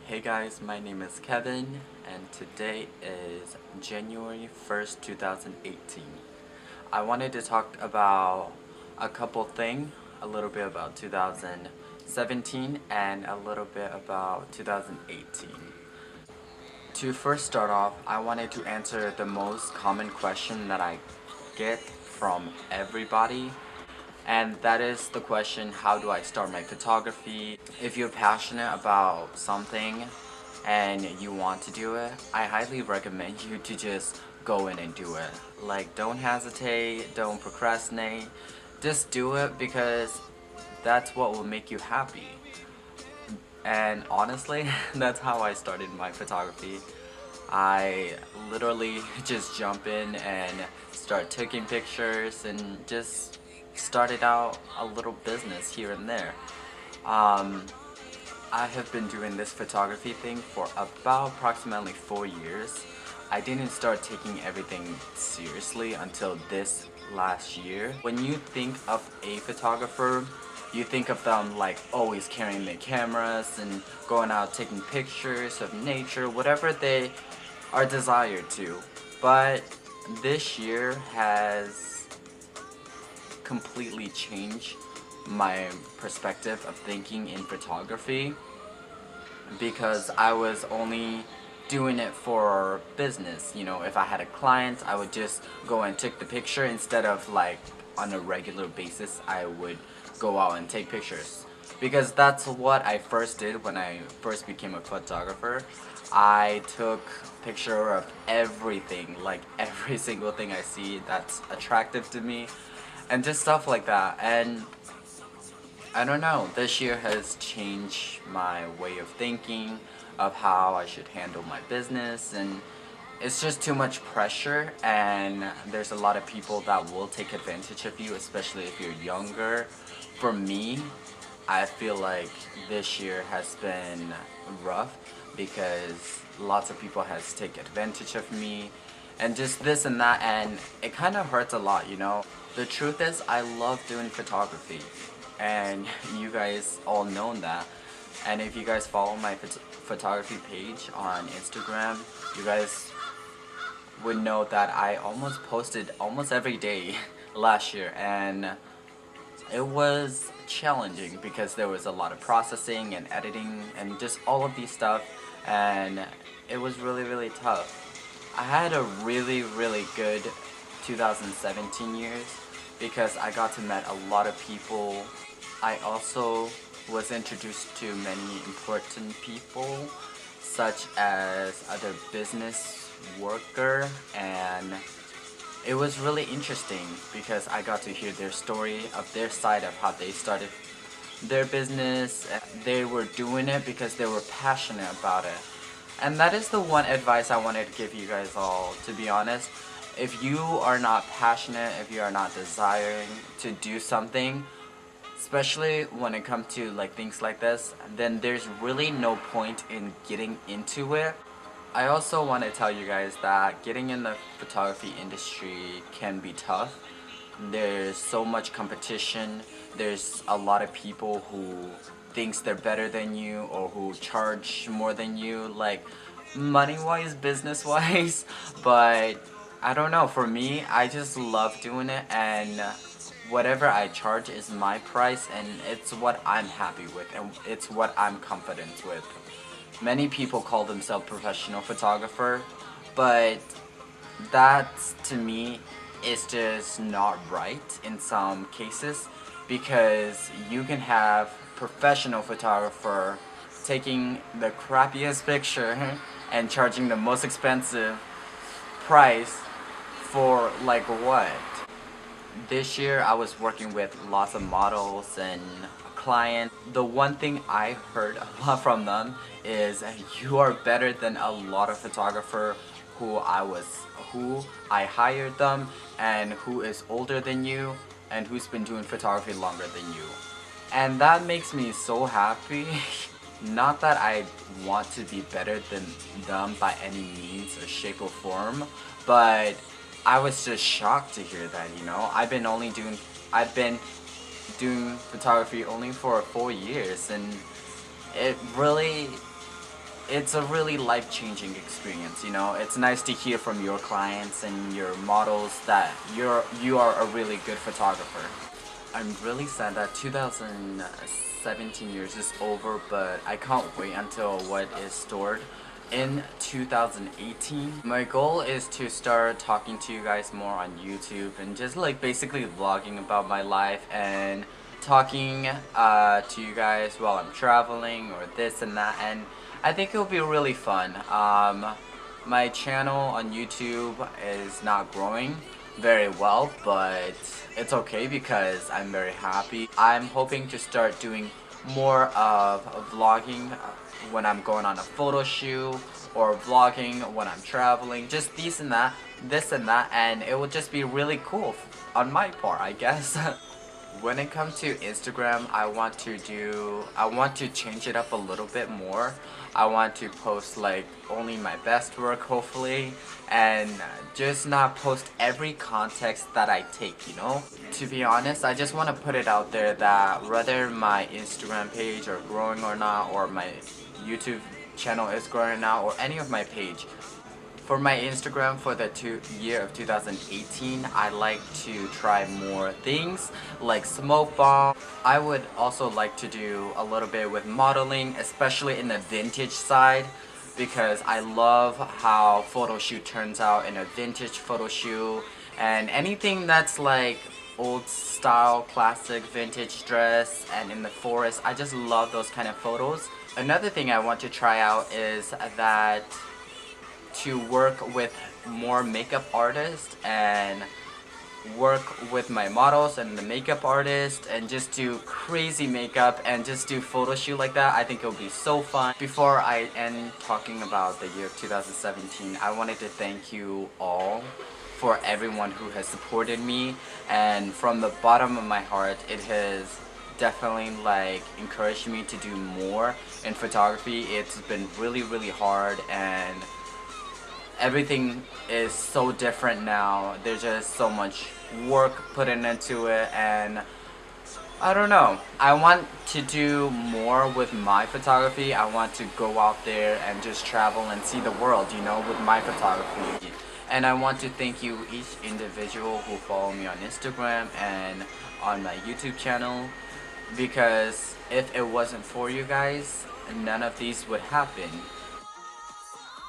Hey guys, my name is Kevin and today is January 1st, 2018. I wanted to talk about a couple things, a little bit about 2017 and a little bit about 2018. To first start off, I wanted to answer the most common question that I get from everybody, and that is the question, how do I start my photography? If you're passionate about something and you want to do it, I highly recommend you to just go in and do it. Like, don't hesitate, don't procrastinate, just do it because that's what will make you happy. And honestly, that's how I started my photography. I literally just jump in and start taking pictures and just started out a little business here and there. Um, I have been doing this photography thing for about approximately 4 years. I didn't start taking everything seriously until this last year. When you think of a photographer, you think of them like always carrying their cameras and going out taking pictures of nature, whatever they are desired to. But this year has completely changed my perspective of thinking in photography because I was only doing it for business. You know, if I had a client, I would just go and take the picture instead of like on a regular basis I would go out and take pictures. Because that's what I first did when I first became a photographer. I took picture of everything, like every single thing I see that's attractive to me and just stuff like that. And I don't know, this year has changed my way of thinking of how I should handle my business, and it's just too much pressure, and there's a lot of people that will take advantage of you, especially if you're younger. For me, I feel like this year has been rough because lots of people has taken advantage of me and just this and that, and it kind of hurts a lot, you know. The truth is I love doing photography and you guys all know that. And if you guys follow my photography page on Instagram, you guys would know that I almost posted almost every day last year, and it was challenging because there was a lot of processing and editing and just all of these stuff, and it was really tough. I had a really good 2017 years because I got to meet a lot of people. I also was introduced to many important people such as other business worker, and it was really interesting because I got to hear their story of their side of how they started their business. They were doing it because they were passionate about it. And that is the one advice I wanted to give you guys all, to be honest. If you are not passionate, if you are not desiring to do something, especially when it comes to like things like this, then there's really no point in getting into it. I also want to tell you guys that getting in the photography industry can be tough. There's so much competition. There's a lot of people who thinks they're better than you or who charge more than you, like money wise, business wise. But I don't know, for me, I just love doing it, and whatever I charge is my price, and it's what I'm happy with and it's what I'm confident with. Many people call themselves professional photographer, but that to me is just not right in some cases, because you can have professional photographer taking the crappiest picture and charging the most expensive price for like what? This year I was working with lots of models and clients. The one thing I heard a lot from them is you are better than a lot of photographer who I hired them and who is older than you and who's been doing photography longer than you. And that makes me so happy. Not that I want to be better than them by any means or shape or form, but I was just shocked to hear that, you know. I've been doing photography only for 4 years, and it really it's a really life-changing experience, you know. It's nice to hear from your clients and your models that you are a really good photographer. I'm really sad that 2017 years is over, but I can't wait until what is stored in 2018. My goal is to start talking to you guys more on YouTube and just like basically vlogging about my life and talking to you guys while I'm traveling or this and that, and I think it'll be really fun. My channel on YouTube is not growing very well, but it's okay because I'm very happy. I'm hoping to start doing more of vlogging when I'm going on a photo shoot or vlogging when I'm traveling, just this and that, and it will just be really cool on my part, I guess. When it comes to Instagram, I want to change it up a little bit more. I want to post like only my best work, hopefully, and just not post every context that I take, you know? To be honest, I just want to put it out there that whether my Instagram page are growing or not, or my YouTube channel is growing or not, or any of my page, for my Instagram for the year of 2018, I like to try more things like smoke bomb. I would also like to do a little bit with modeling, especially in the vintage side, because I love how photo shoot turns out in a vintage photo shoot, and anything that's like old style, classic vintage dress and in the forest. I just love those kind of photos. Another thing I want to try out is that to work with more makeup artists and work with my models and the makeup artist and just do crazy makeup and just do photo shoot like that. I think it'll be so fun. Before I end talking about the year of 2017, I wanted to thank you all for everyone who has supported me, and from the bottom of my heart, it has definitely like encouraged me to do more in photography. It's been really hard, and everything is so different now. There's just so much work put into it, and I don't know. I want to do more with my photography. I want to go out there and just travel and see the world, you know, with my photography. And I want to thank you each individual who follow me on Instagram and on my YouTube channel, because if it wasn't for you guys, none of these would happen.